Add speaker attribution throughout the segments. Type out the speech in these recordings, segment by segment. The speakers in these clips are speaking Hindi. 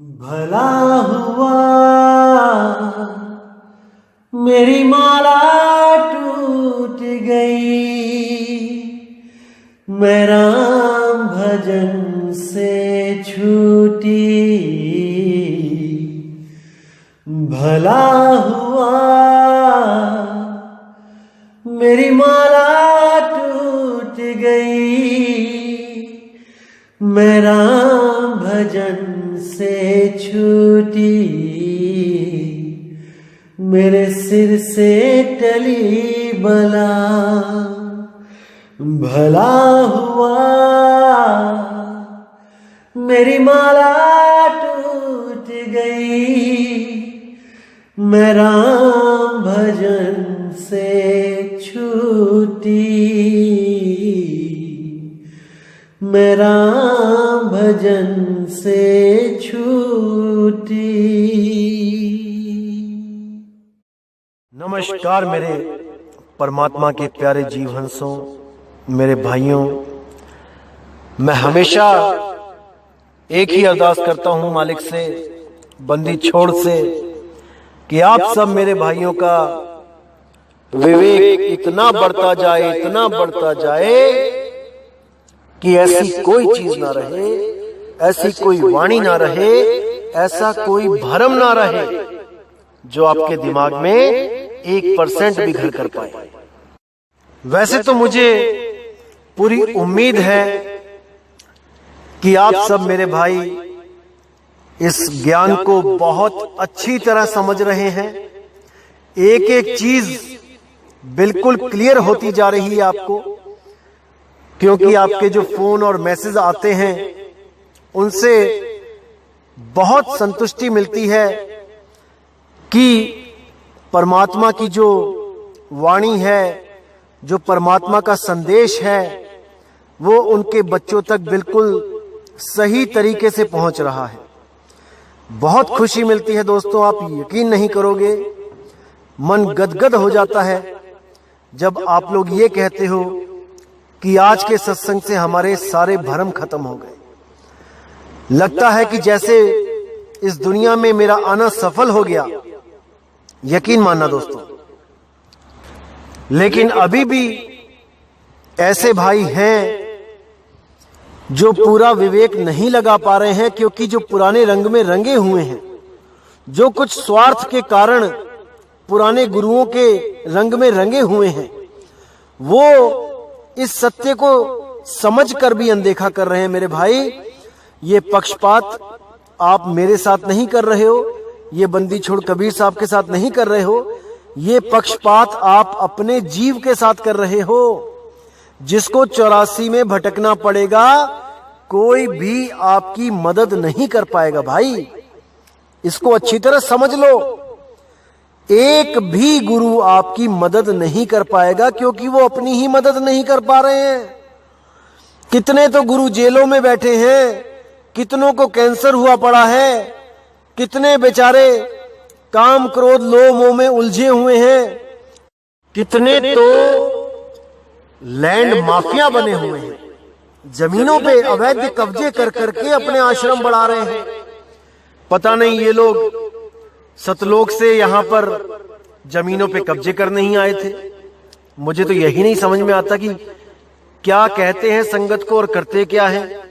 Speaker 1: भला हुआ मेरी माला टूट गई, मैं राम भजन से छूटी। भला हुआ मेरी माला टूट गई, मैं राम भजन से छूटी। मेरे सिर से टली बला, भला हुआ मेरी माला टूट गई, मैं राम भजन से छूटी। मैं राम भजन से छूटी।
Speaker 2: नमस्कार मेरे परमात्मा के प्यारे जीव हंसों, मेरे भाइयों। मैं हमेशा एक ही अरदास करता हूं मालिक से, बंदी छोड़ से, कि आप सब मेरे भाइयों का विवेक इतना बढ़ता जाए, इतना बढ़ता जाए कि ऐसी कोई चीज ना रहे, ऐसी कोई वाणी ना रहे, ऐसा कोई भरम ना रहे जो आपके दिमाग में 1% भी घर कर पाए। वैसे तो मुझे पूरी उम्मीद है कि आप सब मेरे भाई इस ज्ञान को बहुत अच्छी तरह समझ रहे हैं। एक एक चीज बिल्कुल क्लियर होती जा रही है आपको, क्योंकि आपके जो फोन और मैसेज आते हैं उनसे बहुत संतुष्टि मिलती है कि परमात्मा की जो वाणी है, जो परमात्मा का संदेश है, वो उनके बच्चों तक बिल्कुल सही तरीके से पहुंच रहा है। बहुत खुशी मिलती है दोस्तों, आप यकीन नहीं करोगे, मन गदगद हो जाता है जब आप लोग ये कहते हो कि आज के सत्संग से हमारे सारे भरम खत्म हो गए। लगता है कि जैसे इस दुनिया में मेरा आना सफल हो गया। यकीन मानना दोस्तों, लेकिन अभी भी ऐसे भाई हैं जो पूरा विवेक नहीं लगा पा रहे हैं, क्योंकि जो पुराने रंग में रंगे हुए हैं, जो कुछ स्वार्थ के कारण पुराने गुरुओं के रंग में रंगे हुए हैं, वो इस सत्य को समझकर भी अनदेखा कर रहे हैं। मेरे भाई, ये पक्षपात आप मेरे साथ नहीं कर रहे हो, ये बंदी छोड़ कबीर साहब के साथ नहीं कर रहे हो, ये पक्षपात आप अपने जीव के साथ कर रहे हो, जिसको 84 में भटकना पड़ेगा। कोई भी आपकी मदद नहीं कर पाएगा भाई, इसको अच्छी तरह समझ लो। एक भी गुरु आपकी मदद नहीं कर पाएगा, क्योंकि वो अपनी ही मदद नहीं कर पा रहे हैं। कितने तो गुरु जेलों में बैठे हैं, कितनों को कैंसर हुआ पड़ा है, कितने बेचारे काम क्रोध लोभ मोह में उलझे हुए हैं, कितने तो लैंड माफिया बने हुए हैं, जमीनों पे अवैध कब्जे कर करके अपने आश्रम बढ़ा रहे हैं। पता नहीं ये लोग सतलोक से यहां पर जमीनों पे कब्जे करने ही आए थे। मुझे तो यही नहीं समझ में आता कि क्या कहते हैं संगत को और करते क्या है।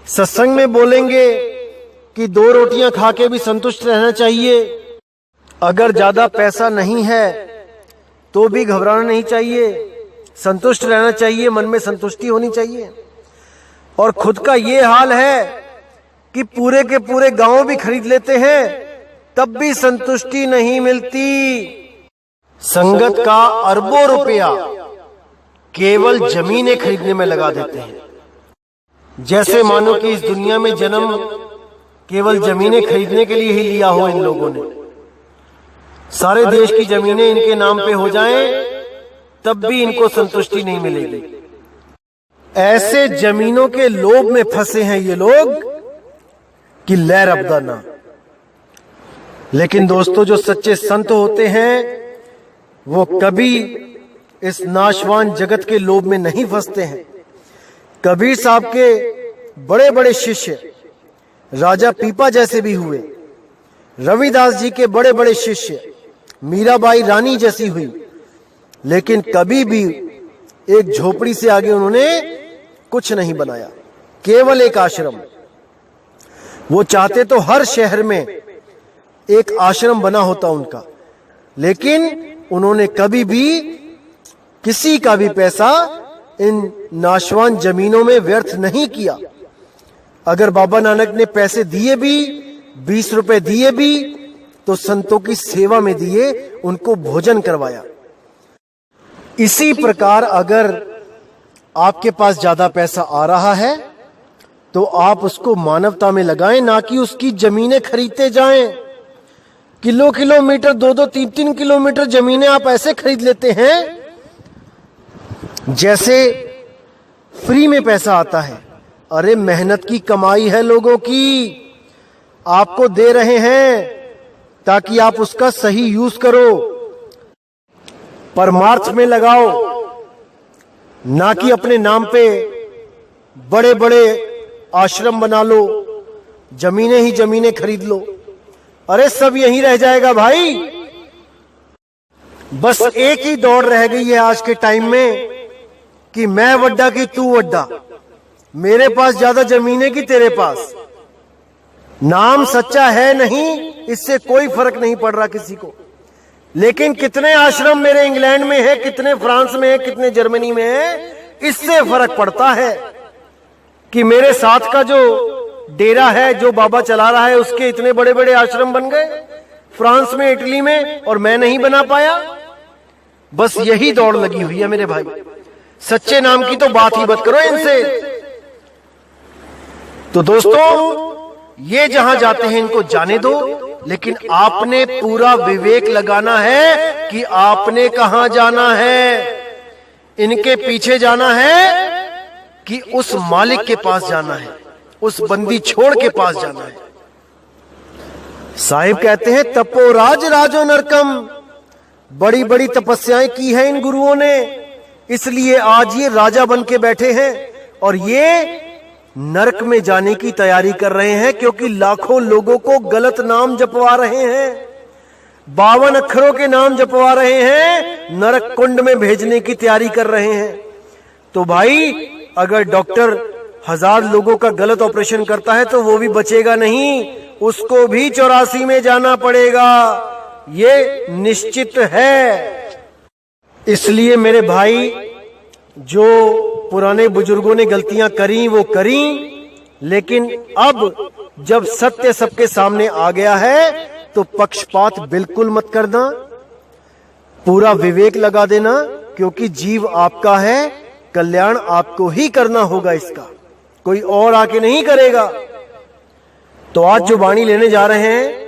Speaker 2: सत्संग में बोलेंगे कि 2 रोटियां खा के भी संतुष्ट रहना चाहिए, अगर ज्यादा पैसा नहीं है तो भी घबराना नहीं चाहिए, संतुष्ट रहना चाहिए, मन में संतुष्टि होनी चाहिए। और खुद का ये हाल है कि पूरे के पूरे गांव भी खरीद लेते हैं, तब भी संतुष्टि नहीं मिलती। संगत का अरबों रुपया केवल जमीनें खरीदने में लगा देते हैं, जैसे मानो कि इस दुनिया में जन्म केवल जमीनें खरीदने के लिए ही लिया हो इन लोगों ने। सारे देश की जमीनें इनके नाम पे हो जाएं, तब भी इनको संतुष्टि नहीं मिलेगी। ऐसे जमीनों के लोभ में फंसे हैं ये लोग कि लहर अबदा ना। लेकिन दोस्तों, जो सच्चे संत होते हैं वो कभी इस नाशवान जगत के लोभ में नहीं फंसते हैं। कबीर साहब के बड़े बड़े शिष्य राजा पीपा जैसे भी हुए, रविदास जी के बड़े बड़े शिष्य, मीराबाई रानी जैसी हुई, लेकिन कभी भी एक झोपड़ी से आगे उन्होंने कुछ नहीं बनाया, केवल एक आश्रम। वो चाहते तो हर शहर में एक आश्रम बना होता उनका, लेकिन उन्होंने कभी भी किसी का भी पैसा इन नाशवान जमीनों में व्यर्थ नहीं किया। अगर बाबा नानक ने पैसे दिए भी, 20 रुपए दिए भी, तो संतों की सेवा में दिए, उनको भोजन करवाया। इसी प्रकार अगर आपके पास ज्यादा पैसा आ रहा है तो आप उसको मानवता में लगाएं, ना कि उसकी जमीनें खरीदते जाएं। किलोमीटर, 2-2, 3-3 किलोमीटर जमीनें आप ऐसे खरीद लेते हैं जैसे फ्री में पैसा आता है। अरे मेहनत की कमाई है लोगों की, आपको दे रहे हैं ताकि आप उसका सही यूज करो, परमार्थ में लगाओ, ना कि अपने नाम पे बड़े बड़े आश्रम बना लो, जमीनें ही जमीनें खरीद लो। अरे सब यहीं रह जाएगा भाई। बस एक ही दौड़ रह गई है आज के टाइम में कि मैं वड्डा की तू वड्डा, मेरे पास ज्यादा जमीनें कि तेरे पास। नाम सच्चा है नहीं, इससे कोई फर्क नहीं पड़ रहा किसी को। लेकिन कितने आश्रम मेरे इंग्लैंड में है, कितने फ्रांस में है, कितने जर्मनी में है, इससे फर्क पड़ता है कि मेरे साथ का जो डेरा है, जो बाबा चला रहा है, उसके इतने बड़े बड़े आश्रम बन गए फ्रांस में, इटली में, और मैं नहीं बना पाया। बस यही दौड़ लगी हुई है मेरे भाई। सच्चे नाम की तो बात ही मत करो इनसे। तो दोस्तों, ये जहां जाते हैं इनको जाने दो, लेकिन आपने पूरा विवेक लगाना है कि आपने कहां जाना है। इनके पीछे जाना है कि उस मालिक के पास जाना है, उस बंदी छोड़ के पास जाना है। साहिब कहते हैं तपोराज राजो नरकम, बड़ी बड़ी तपस्याएं की है इन गुरुओं ने, इसलिए आज ये राजा बन के बैठे हैं और ये नरक में जाने की तैयारी कर रहे हैं, क्योंकि लाखों लोगों को गलत नाम जपवा रहे हैं, 52 अक्षरों के नाम जपवा रहे हैं, नरक कुंड में भेजने की तैयारी कर रहे हैं। तो भाई, अगर डॉक्टर 1000 लोगों का गलत ऑपरेशन करता है तो वो भी बचेगा नहीं, उसको भी 84 में जाना पड़ेगा, ये निश्चित है। इसलिए मेरे भाई, जो पुराने बुजुर्गों ने गलतियां करी वो करी, लेकिन अब जब सत्य सबके सामने आ गया है तो पक्षपात बिल्कुल मत करना, पूरा विवेक लगा देना, क्योंकि जीव आपका है, कल्याण आपको ही करना होगा, इसका कोई और आके नहीं करेगा। तो आज जो वाणी लेने जा रहे हैं,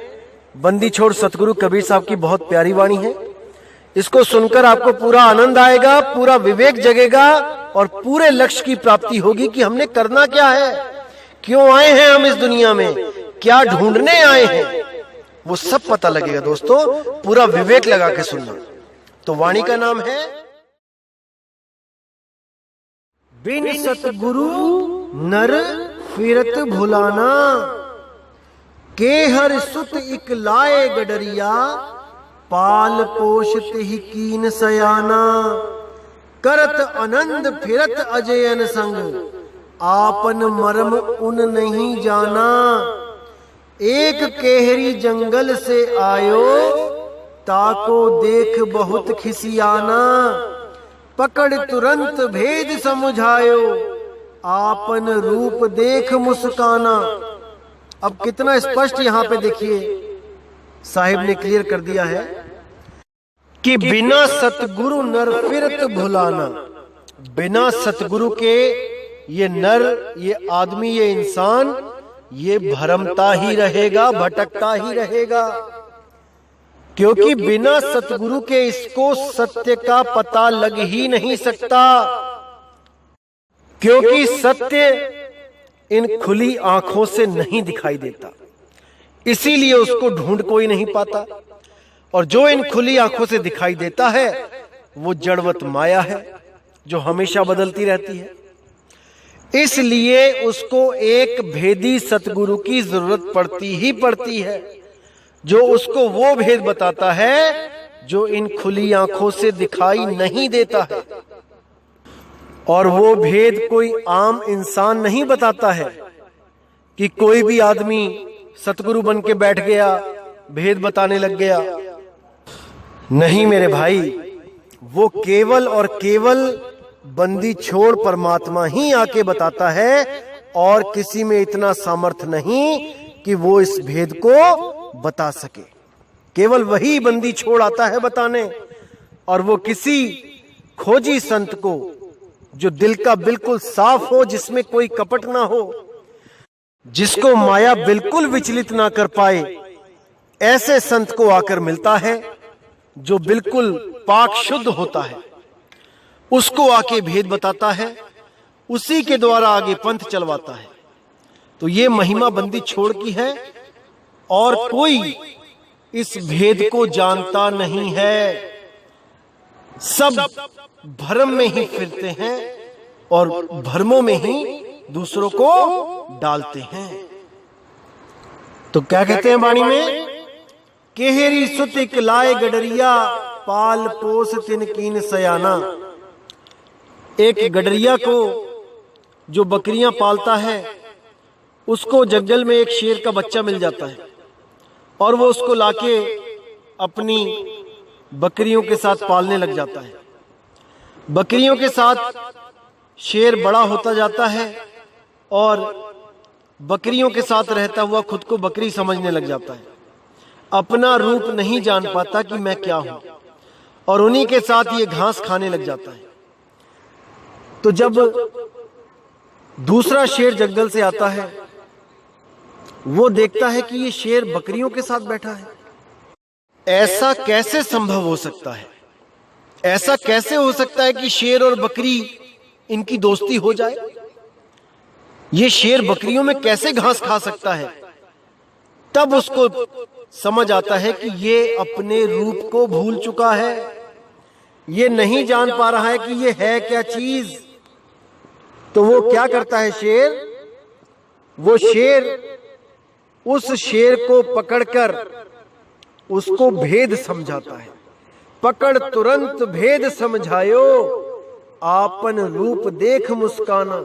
Speaker 2: बंदी छोड़ सतगुरु कबीर साहब की बहुत प्यारी वाणी है। इसको सुनकर आपको पूरा आनंद आएगा, पूरा विवेक जगेगा और पूरे लक्ष्य की प्राप्ति होगी कि हमने करना क्या है, क्यों आए हैं हम इस दुनिया में, क्या ढूंढने आए हैं, वो सब पता लगेगा। दोस्तों, पूरा विवेक लगा के सुनना। तो वाणी का नाम है बिन सतगुरु नर फिरत भुलाना, के हर सुत इक लाए गडरिया, पाल पोषत ही कीन सयाना, करत आनंद फिरत अजयन संग, आपन मर्म उन नहीं जाना, एक केहरी जंगल से आयो, ताको देख बहुत खिसियाना, पकड़ तुरंत भेद समझायो, आपन रूप देख मुस्काना। अब कितना स्पष्ट यहां पे देखिए साहिब ने क्लियर कर दिया है कि बिना सतगुरु नर फिरत भुलाना, बिना सतगुरु के ये नर, ये आदमी, ये इंसान, ये भरमता ही रहेगा, भटकता ही रहेगा, क्योंकि बिना सतगुरु के इसको सत्य का पता लग ही नहीं सकता, क्योंकि सत्य इन खुली आंखों से नहीं दिखाई देता, इसीलिए उसको ढूंढ कोई नहीं पाता। और जो इन खुली आंखों से दिखाई देता है वो जड़वत माया है, जो हमेशा बदलती रहती है। इसलिए उसको एक भेदी सतगुरु की जरूरत पड़ती ही पड़ती है, जो उसको वो भेद बताता है जो इन खुली आंखों से दिखाई नहीं देता है। और वो भेद कोई आम इंसान नहीं बताता है कि कोई भी आदमी सतगुरु बन के बैठ गया, भेद बताने लग गया। नहीं मेरे भाई, वो केवल और केवल बंदी छोड़ परमात्मा ही आके बताता है, और किसी में इतना सामर्थ्य नहीं कि वो इस भेद को बता सके। केवल वही बंदी छोड़ आता है बताने, और वो किसी खोजी संत को, जो दिल का बिल्कुल साफ हो, जिसमें कोई कपट ना हो, जिसको माया बिल्कुल विचलित ना कर पाए, ऐसे संत को आकर मिलता है जो बिल्कुल पाक शुद्ध होता है। उसको आके भेद बताता है, उसी के द्वारा आगे पंथ चलवाता है। तो ये महिमा बंदी छोड़ की है, और कोई इस भेद को जानता नहीं है। सब भ्रम में ही फिरते हैं और भ्रमों में ही दूसरों को डालते हैं। तो क्या कहते हैं वाणी में, केहरी सुतिक लाए गडरिया, पाल पोस तिन कीन सयाना। एक गडरिया को जो बकरियां पालता है, उसको जंगल में एक शेर का बच्चा मिल जाता है, और वो उसको लाके अपनी बकरियों के साथ पालने लग जाता है। बकरियों के साथ शेर बड़ा होता जाता है, और बकरियों के साथ रहता हुआ खुद को बकरी समझने लग जाता है। अपना रूप नहीं जान पाता कि मैं क्या हूं, और उन्हीं के साथ ये घास खाने लग जाता है। तो जब दूसरा शेर जंगल से आता है, वो देखता है कि ये शेर बकरियों के साथ बैठा है। ऐसा कैसे संभव हो सकता है? ऐसा कैसे हो सकता है कि शेर और बकरी इनकी दोस्ती हो जाए? ये शेर बकरियों में कैसे घास खा सकता है? तब उसको समझ आता है कि ये अपने रूप को भूल चुका है, ये नहीं जान पा रहा है कि ये है क्या चीज। तो वो क्या करता है शेर? वो शेर उस शेर को पकड़कर उसको भेद समझाता है। पकड़ तुरंत भेद समझायो, आपन रूप देख मुस्काना।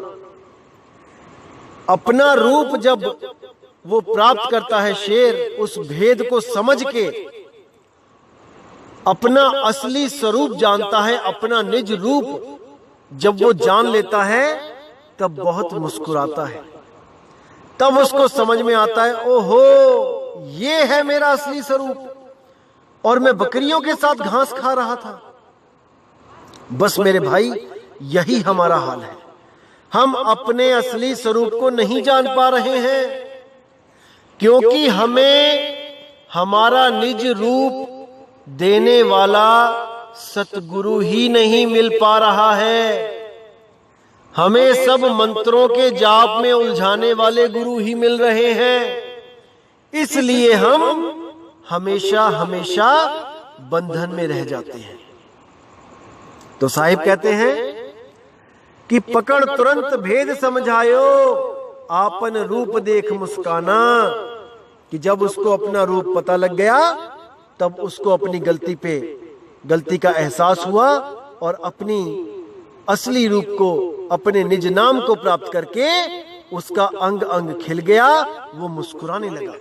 Speaker 2: अपना रूप जब वो प्राप्त करता है शेर, उस भेद को समझ के अपना असली स्वरूप जानता है, अपना निज रूप जब वो जान लेता है, तब बहुत मुस्कुराता है। तब उसको समझ में आता है, ओहो ये है मेरा असली स्वरूप, और मैं बकरियों के साथ घास खा रहा था। बस मेरे भाई, यही हमारा हाल है। हम अपने असली स्वरूप को नहीं जान पा रहे हैं, क्योंकि हमें हमारा निज रूप देने वाला सतगुरु ही नहीं मिल पा रहा है। हमें सब मंत्रों के जाप में उलझाने वाले गुरु ही मिल रहे हैं। इसलिए हम हमेशा हमेशा बंधन में रह जाते हैं। तो साहिब कहते हैं कि पकड़ तुरंत भेद समझायो, आपन रूप देख मुस्काना। कि जब उसको अपना रूप पता लग गया, तब उसको अपनी गलती का एहसास हुआ, और अपनी असली रूप को, अपने निज नाम को प्राप्त करके उसका अंग अंग खिल गया, वो मुस्कुराने लगा।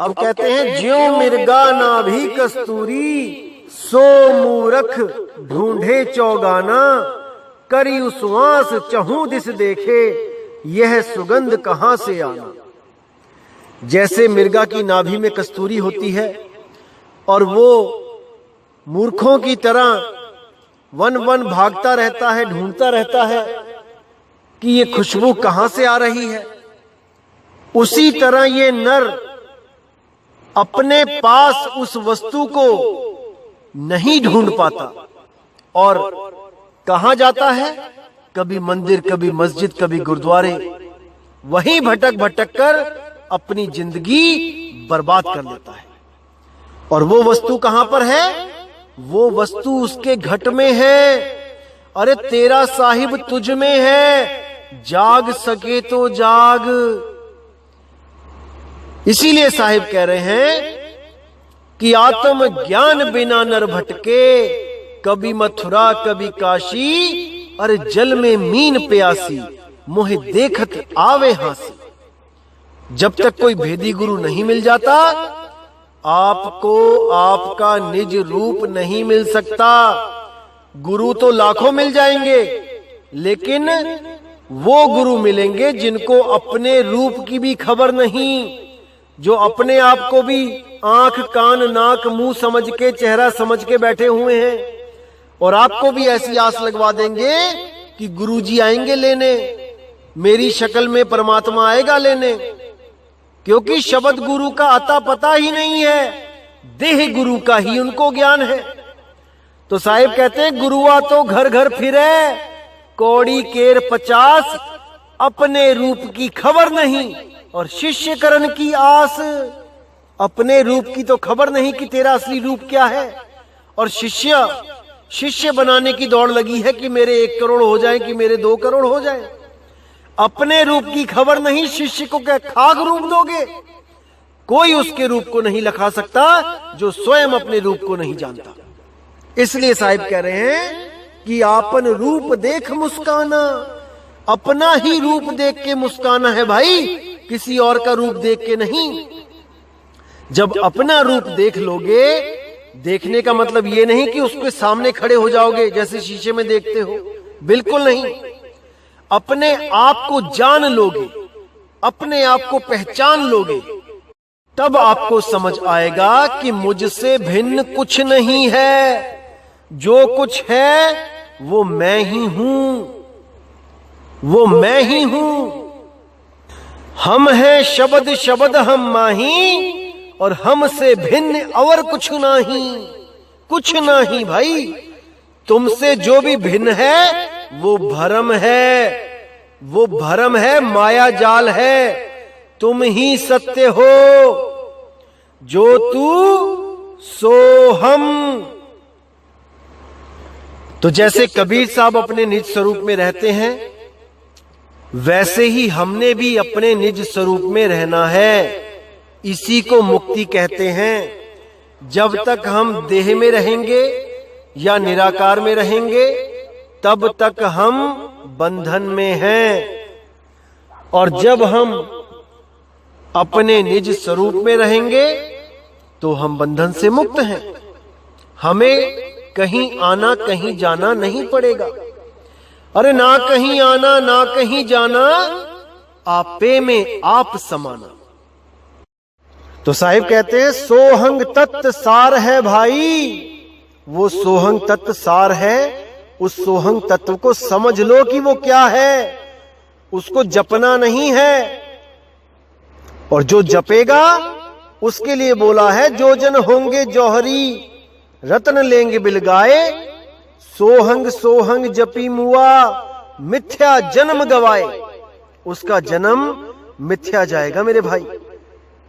Speaker 2: अब कहते हैं, ज्यों मिर्गा नाभि कस्तूरी, सो मूरख ढूंढे चौगाना। करी उस्वास चहूं दिस देखे, यह सुगंध कहां से आना। जैसे मिर्गा की नाभि में कस्तूरी होती है, और वो मूर्खों की तरह वन वन भागता रहता है, ढूंढता रहता है कि ये खुशबू कहां से आ रही है। उसी तरह ये नर अपने पास उस वस्तु को नहीं ढूंढ पाता, और कहां जाता है? कभी मंदिर, कभी मस्जिद, कभी गुरुद्वारे। वहीं भटक भटक कर अपनी जिंदगी बर्बाद कर लेता है। और वो वस्तु कहां पर है? वो वस्तु उसके घट में है, अरे तेरा साहिब तुझ में है, जाग सके तो जाग। इसीलिए साहिब कह रहे हैं कि आत्म ज्ञान बिना नर भटके, कभी मथुरा कभी काशी, अरे जल में मीन प्यासी, मोहे देखत आवे हासी। जब तक कोई भेदी गुरु नहीं मिल जाता, आपको आपका निज रूप नहीं मिल सकता। गुरु तो लाखों मिल जाएंगे, लेकिन वो गुरु मिलेंगे जिनको अपने रूप की भी खबर नहीं, जो अपने आप को भी आंख कान नाक मुंह समझ के, चेहरा समझ के बैठे हुए हैं, और आपको भी ऐसी आस लगवा देंगे कि गुरुजी आएंगे लेने, मेरी शक्ल में परमात्मा आएगा लेने। क्योंकि शब्द गुरु का आता पता ही नहीं है, देह गुरु का ही उनको ज्ञान है। तो साहिब कहते हैं गुरुआ तो घर घर फिरे, कौड़ी केर 50, अपने रूप की खबर नहीं और शिष्य करण की आस। अपने रूप की तो खबर नहीं कि तेरा असली रूप क्या है, और शिष्य बनाने की दौड़ लगी है कि मेरे 1 करोड़ हो जाए कि मेरे 2 करोड़ हो जाए। अपने रूप की खबर नहीं, शिष्य को क्या खाक रूप दोगे? कोई उसके रूप को नहीं लखा सकता जो स्वयं अपने रूप को नहीं जानता। इसलिए साहिब कह रहे हैं कि आपन रूप देख मुस्काना, अपना ही रूप देख के मुस्काना है भाई, किसी और का रूप देख के नहीं। जब अपना रूप देख लोगे, देखने का मतलब ये नहीं कि उसके सामने खड़े हो जाओगे जैसे शीशे में देखते हो, बिल्कुल नहीं। अपने आप को जान लोगे, अपने आप को पहचान लोगे, तब आपको समझ आएगा कि मुझसे भिन्न कुछ नहीं है, जो कुछ है वो मैं ही हूं, वो मैं ही हूं। हम हैं शब्द शब्द हम माही, और हमसे भिन्न और कुछ नहीं, कुछ नहीं भाई। तुमसे जो भी भिन्न है वो भ्रम है, वो भ्रम है, माया जाल है। तुम ही सत्य हो, जो तू सो हम। तो जैसे कबीर साहब अपने निज स्वरूप में रहते हैं, वैसे ही हमने भी अपने निज स्वरूप में रहना है। इसी को मुक्ति कहते हैं। जब तक हम देह में रहेंगे या निराकार में रहेंगे, तब तक हम बंधन में हैं, और जब हम अपने निज स्वरूप में रहेंगे तो हम बंधन से मुक्त हैं। हमें कहीं आना कहीं जाना नहीं पड़ेगा। अरे ना कहीं आना ना कहीं जाना, आपे में आप समाना। तो साहिब कहते हैं सोहंग तत्व सार है भाई। वो सोहंग तत्व सार है, उस सोहंग तत्व को समझ लो कि वो क्या है, उसको जपना नहीं है। और जो जपेगा उसके लिए बोला है, जो जन होंगे जौहरी रत्न लेंगे बिलगाए, सोहंग सोहंग जपी मुआ मिथ्या जन्म गवाए। उसका जन्म मिथ्या जाएगा मेरे भाई।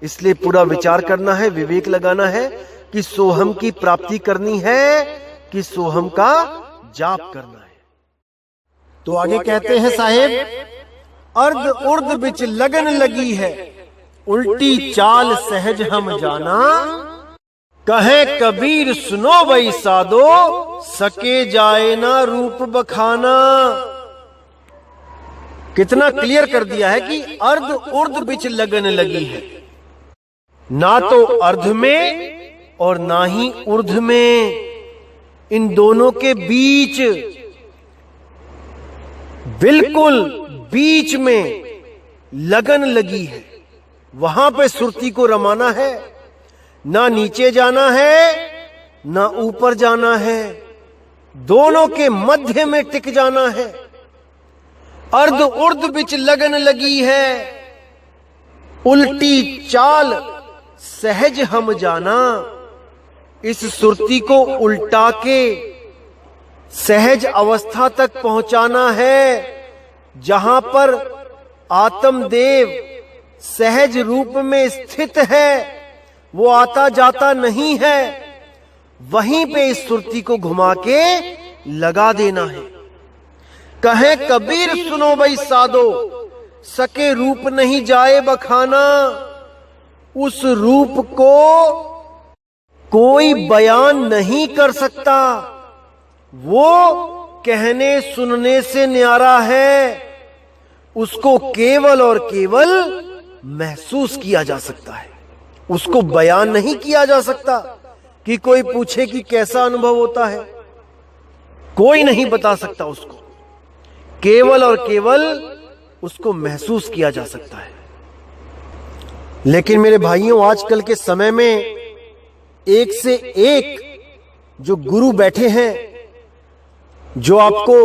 Speaker 2: इसलिए पूरा विचार करना है, विवेक लगाना है कि सोहम की प्राप्ति करनी है कि सोहम का जाप करना है। तो आगे कहते हैं साहेब, अर्ध उर्द बिच लगन लगी है, उल्टी चाल सहज हम जाना, कहे कबीर सुनो वही साधो, सके जाए ना रूप बखाना। कितना क्लियर कर दिया है कि अर्ध उर्द बिच लगन लगी है, ना तो अर्ध में और ना ही ऊर्ध में, इन दोनों के बीच, बिल्कुल बीच में लगन लगी है। वहां पे सुरती को रमाना है, ना नीचे जाना है ना ऊपर जाना है, दोनों के मध्य में टिक जाना है। अर्ध उर्ध बिच लगन लगी है, उल्टी चाल सहज हम जाना। इस सुरती को उल्टा के सहज अवस्था तक पहुंचाना है, जहां पर आत्मदेव सहज रूप में स्थित है, वो आता जाता नहीं है। वहीं पे इस सुरती को घुमा के लगा देना है। कहे कबीर सुनो भाई साधो, सके रूप नहीं जाए बखाना। उस रूप को कोई बयान नहीं कर सकता, वो कहने सुनने से न्यारा है। उसको केवल और केवल महसूस किया जा सकता है, उसको बयान नहीं किया जा सकता। कि कोई पूछे कि कैसा अनुभव होता है, कोई नहीं बता सकता उसको। केवल और केवल उसको महसूस किया जा सकता है। लेकिन मेरे भाइयों, आजकल के समय में एक से एक जो गुरु बैठे हैं, जो आपको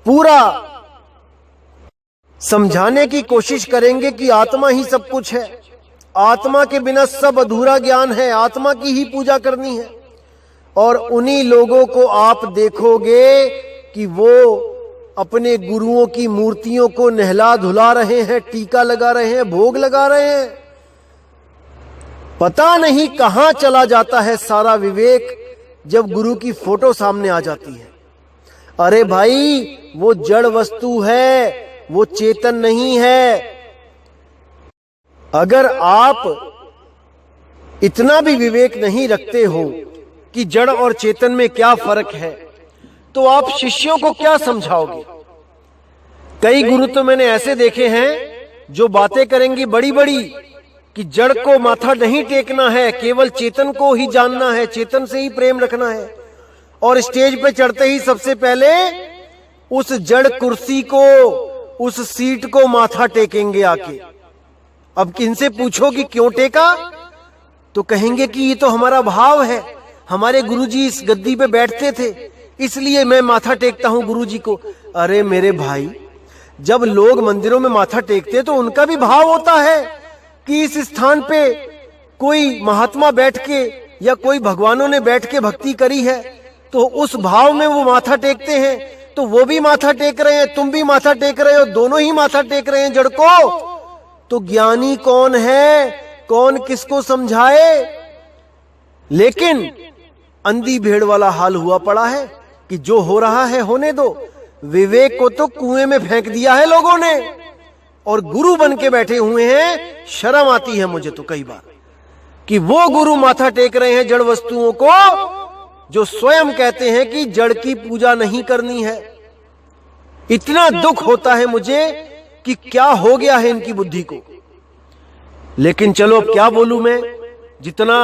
Speaker 2: पूरा समझाने की कोशिश करेंगे कि आत्मा ही सब कुछ है, आत्मा के बिना सब अधूरा ज्ञान है, आत्मा की ही पूजा करनी है। और उन्हीं लोगों को आप देखोगे कि वो अपने गुरुओं की मूर्तियों को नहला धुला रहे हैं, टीका लगा रहे हैं, भोग लगा रहे हैं। पता नहीं कहां चला जाता है सारा विवेक जब गुरु की फोटो सामने आ जाती है। अरे भाई, वो जड़ वस्तु है, वो चेतन नहीं है। अगर आप इतना भी विवेक नहीं रखते हो कि जड़ और चेतन में क्या फर्क है, तो आप शिष्यों को क्या समझाओगे? कई गुरु तो मैंने ऐसे देखे हैं जो बातें करेंगी बड़ी बड़ी कि जड़ को माथा नहीं टेकना है, केवल चेतन को ही जानना है, चेतन से ही प्रेम रखना है। और स्टेज पे चढ़ते ही सबसे पहले उस जड़ कुर्सी को, उस सीट को माथा टेकेंगे आके। अब किनसे पूछो कि क्यों टेका, तो कहेंगे कि ये तो हमारा भाव है, हमारे गुरुजी इस गद्दी पे बैठते थे, इसलिए मैं माथा टेकता हूं गुरुजी को। अरे मेरे भाई, जब लोग मंदिरों में माथा टेकते तो उनका भी भाव होता है कि इस स्थान पे कोई महात्मा बैठ के या कोई भगवानों ने बैठ के भक्ति करी है, तो उस भाव में वो माथा टेकते हैं। तो वो भी माथा टेक रहे हैं, तुम भी माथा टेक रहे हो, दोनों ही माथा टेक रहे हैं जड़ को। तो ज्ञानी कौन है, कौन किसको समझाए? लेकिन अंधी भेड़ वाला हाल हुआ पड़ा है कि जो हो रहा है होने दो। विवेक को तो कुएं में फेंक दिया है लोगों ने और गुरु बन के बैठे हुए हैं। शर्म आती है मुझे तो कई बार कि वो गुरु माथा टेक रहे हैं जड़ वस्तुओं को, जो स्वयं कहते हैं कि जड़ की पूजा नहीं करनी है। इतना दुख होता है मुझे कि क्या हो गया है इनकी बुद्धि को। लेकिन चलो, अब क्या बोलूं मैं, जितना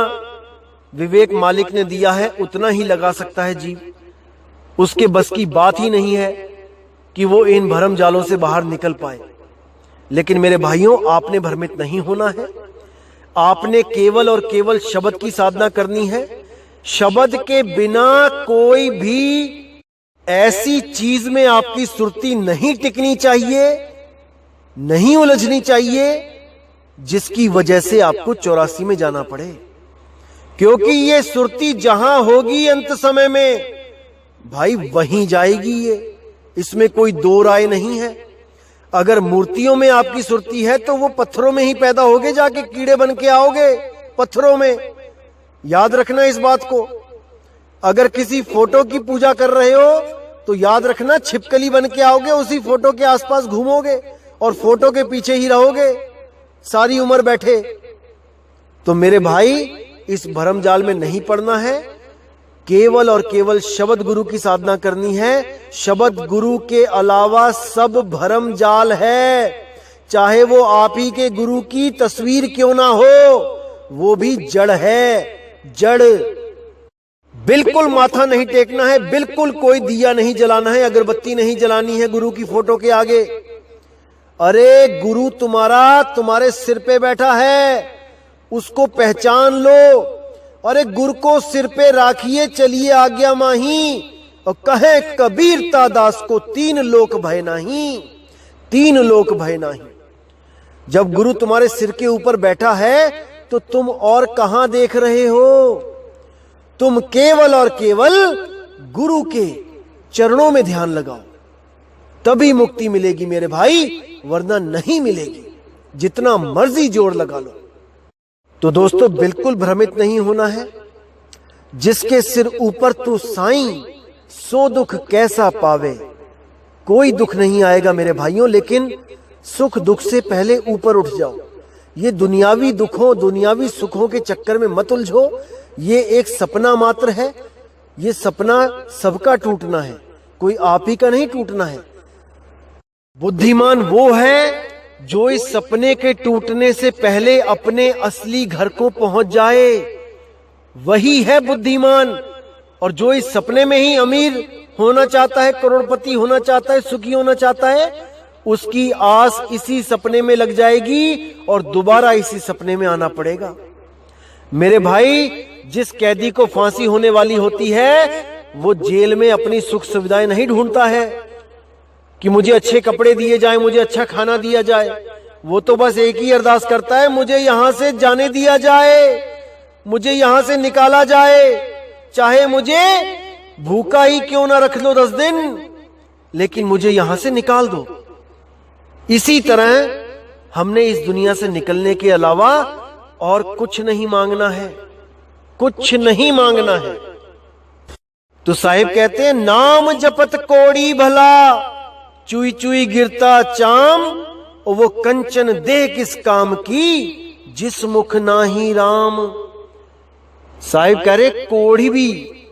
Speaker 2: विवेक मालिक ने दिया है उतना ही लगा सकता है जीव। उसके बस की बात ही नहीं है कि वो इन भरम जालों से बाहर निकल पाए। लेकिन मेरे भाइयों, आपने भ्रमित नहीं होना है। आपने केवल और केवल शब्द की साधना करनी है। शब्द के बिना कोई भी ऐसी चीज में आपकी सुरती नहीं टिकनी चाहिए, नहीं उलझनी चाहिए, जिसकी वजह से आपको 84 में जाना पड़े। क्योंकि ये सुरती जहां होगी अंत समय में, भाई वहीं जाएगी ये, इसमें कोई दो राय नहीं है। अगर मूर्तियों में आपकी सुरती है तो वो पत्थरों में ही पैदा होगे, जाके कीड़े बन के आओगे पत्थरों में। याद रखना इस बात को। अगर किसी फोटो की पूजा कर रहे हो तो याद रखना छिपकली बन के आओगे, उसी फोटो के आसपास घूमोगे और फोटो के पीछे ही रहोगे सारी उम्र बैठे। तो मेरे भाई, इस भरम जाल में नहीं पड़ना है। केवल और केवल शब्द गुरु की साधना करनी है। शब्द गुरु के अलावा सब भरम जाल है। चाहे वो आप ही के गुरु की तस्वीर क्यों ना हो, वो भी जड़ है। जड़। बिल्कुल माथा नहीं टेकना है, बिल्कुल कोई दिया नहीं जलाना है, अगरबत्ती नहीं जलानी है गुरु की फोटो के आगे। अरे गुरु तुम्हारे सिर पे बैठा है, उसको पहचान लो। अरे गुरु को सिर पे राखिए, चलिए आज्ञा माही। और कहे कबीरता दास को 3 लोक भय नाही, 3 लोक भय नाही। जब गुरु तुम्हारे सिर के ऊपर बैठा है तो तुम और कहां देख रहे हो? तुम केवल और केवल गुरु के चरणों में ध्यान लगाओ, तभी मुक्ति मिलेगी मेरे भाई, वरना नहीं मिलेगी, जितना मर्जी जोर लगा लो। तो दोस्तों, बिल्कुल भ्रमित नहीं होना है। जिसके सिर ऊपर तू साईं, सो दुख कैसा पावे, कोई दुख नहीं आएगा मेरे भाइयों, लेकिन सुख दुख से पहले ऊपर उठ जाओ। ये दुनियावी दुखों, दुनियावी सुखों के चक्कर में मत उलझो। ये एक सपना मात्र है। ये सपना सबका टूटना है, कोई आप ही का नहीं टूटना है। बुद्धिमान वो है जो इस सपने के टूटने से पहले अपने असली घर को पहुंच जाए, वही है बुद्धिमान। और जो इस सपने में ही अमीर होना चाहता है, करोड़पति होना चाहता है, सुखी होना चाहता है, उसकी आस इसी सपने में लग जाएगी और दोबारा इसी सपने में आना पड़ेगा। मेरे भाई, जिस कैदी को फांसी होने वाली होती है वो जेल में अपनी सुख सुविधाएं नहीं ढूंढता है कि मुझे अच्छे कपड़े दिए जाए, मुझे अच्छा खाना दिया जाए। वो तो बस एक ही अरदास करता है, मुझे यहां से जाने दिया जाए, मुझे यहां से निकाला जाए, चाहे मुझे भूखा ही क्यों ना रख लो 10 दिन, लेकिन मुझे यहां से निकाल दो। इसी तरह हमने इस दुनिया से निकलने के अलावा और कुछ नहीं मांगना है, कुछ नहीं मांगना है। तो साहिब कहते हैं, नाम जपत कोड़ी भला, चुई चुई गिरता चाम, और वो कंचन दे किस काम की, जिस मुख नाही राम। साहिब कह रहे, कोड़ी भी,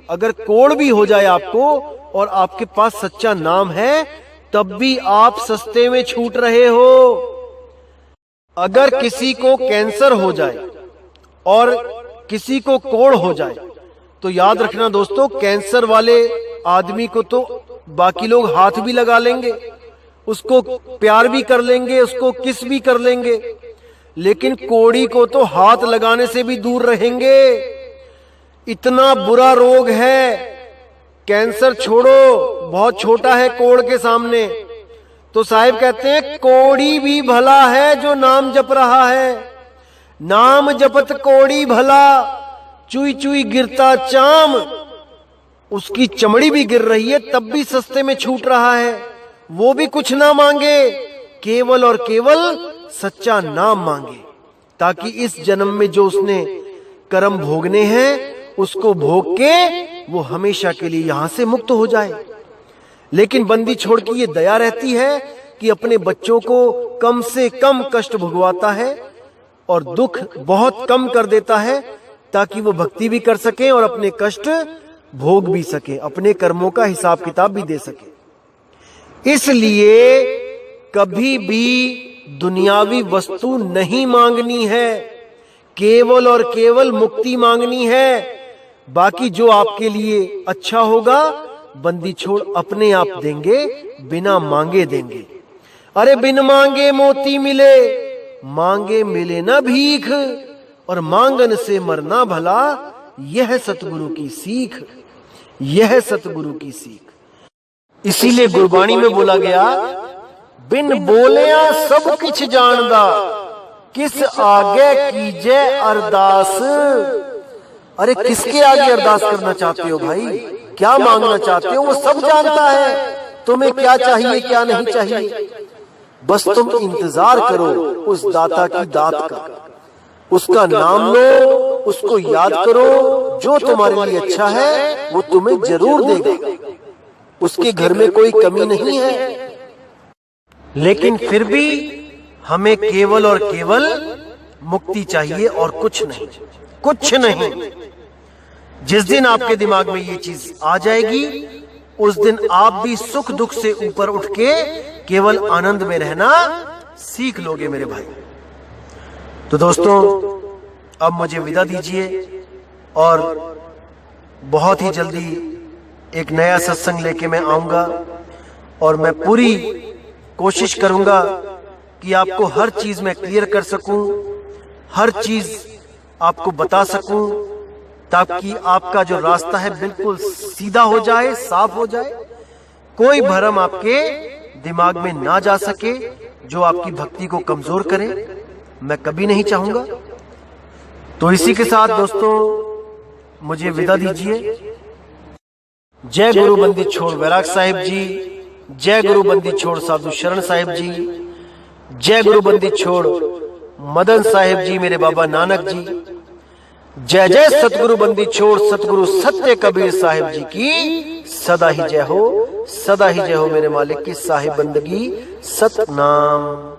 Speaker 2: अगर कोड़ भी हो जाए आपको और आपके पास सच्चा नाम है, तब भी आप सस्ते में छूट रहे हो। अगर किसी को कैंसर हो जाए और किसी को कोढ़ हो जाए, तो याद रखना दोस्तों, कैंसर वाले आदमी को तो बाकी लोग हाथ भी लगा लेंगे, उसको प्यार भी कर लेंगे, उसको किस भी कर लेंगे, लेकिन कोढ़ी को तो हाथ लगाने से भी दूर रहेंगे। इतना बुरा रोग है। कैंसर छोड़ो, बहुत छोटा है कोढ़ के सामने। तो साहिब कहते हैं, कोढ़ी भी भला है जो नाम जप रहा है। नाम जपत कोढ़ी भला, चुई चुई गिरता चाम, उसकी चमड़ी भी गिर रही है तब भी सस्ते में छूट रहा है। वो भी कुछ ना मांगे, केवल और केवल सच्चा नाम मांगे, ताकि इस जन्म में जो उसने कर्म भोगने हैं उसको भोग के वो हमेशा के लिए यहां से मुक्त हो जाए। लेकिन बंदी छोड़ की ये दया रहती है कि अपने बच्चों को कम से कम कष्ट भुगवाता है और दुख बहुत कम कर देता है, ताकि वो भक्ति भी कर सके और अपने कष्ट भोग भी सके, अपने कर्मों का हिसाब किताब भी दे सके। इसलिए कभी भी दुनियावी वस्तु नहीं मांगनी है, केवल और केवल मुक्ति मांगनी है। बाकी जो आपके लिए अच्छा होगा बंदी छोड़ अपने आप देंगे, बिना मांगे देंगे। अरे बिन मांगे मोती मिले, मांगे मिले ना भीख, और मांगन से मरना भला, यह सतगुरु की सीख, यह सतगुरु की सीख। इसीलिए गुरबाणी में बोला गया, बिन बोलिया सब किछ जानदा, किस आगे कीजे अरदास। अरे किसके आगे अरदास करना चाहते हो भाई, क्या मांगना चाहते हो, वो सब जानता है तुम्हें क्या चाहिए क्या नहीं चाहिए। बस तुम इंतजार करो उस दाता की दात का, उसका नाम लो, उसको याद करो, जो तुम्हारे लिए अच्छा है वो तुम्हें जरूर देगा। उसके घर में कोई कमी नहीं है। लेकिन फिर भी हमें केवल और केवल मुक्ति चाहिए और कुछ नहीं, कुछ नहीं। जिस दिन आपके दिमाग में ये चीज आ जाएगी, उस दिन आप भी सुख दुख से ऊपर उठ के केवल आनंद में रहना सीख लोगे मेरे भाई। तो दोस्तों, अब मुझे विदा दीजिए और बहुत ही जल्दी एक नया सत्संग लेके मैं आऊंगा और मैं पूरी कोशिश करूंगा कि आपको हर चीज में क्लियर कर सकूं, हर चीज आपको बता सकूं, ताकि आपका जो रास्ता है बिल्कुल सीधा हो जाए, साफ हो जाए, कोई भरम आपके दिमाग में ना जा सके जो आपकी भक्ति को कमजोर करे, मैं कभी नहीं चाहूंगा। तो इसी के साथ दोस्तों मुझे विदा दीजिए। जय गुरु बंदी छोड़ वैराग साहिब जी, जय गुरु बंदी छोड़ साधु शरण साहिब जी, जय गुरु बंदी छोड़ मदन साहिब जी, मेरे बाबा नानक जी, जय जय सतगुरु बंदी छोड़ सतगुरु सत्य कबीर साहिब जी की सदा ही जय हो, सदा ही जय हो मेरे मालिक की साहिब बंदगी सतनाम।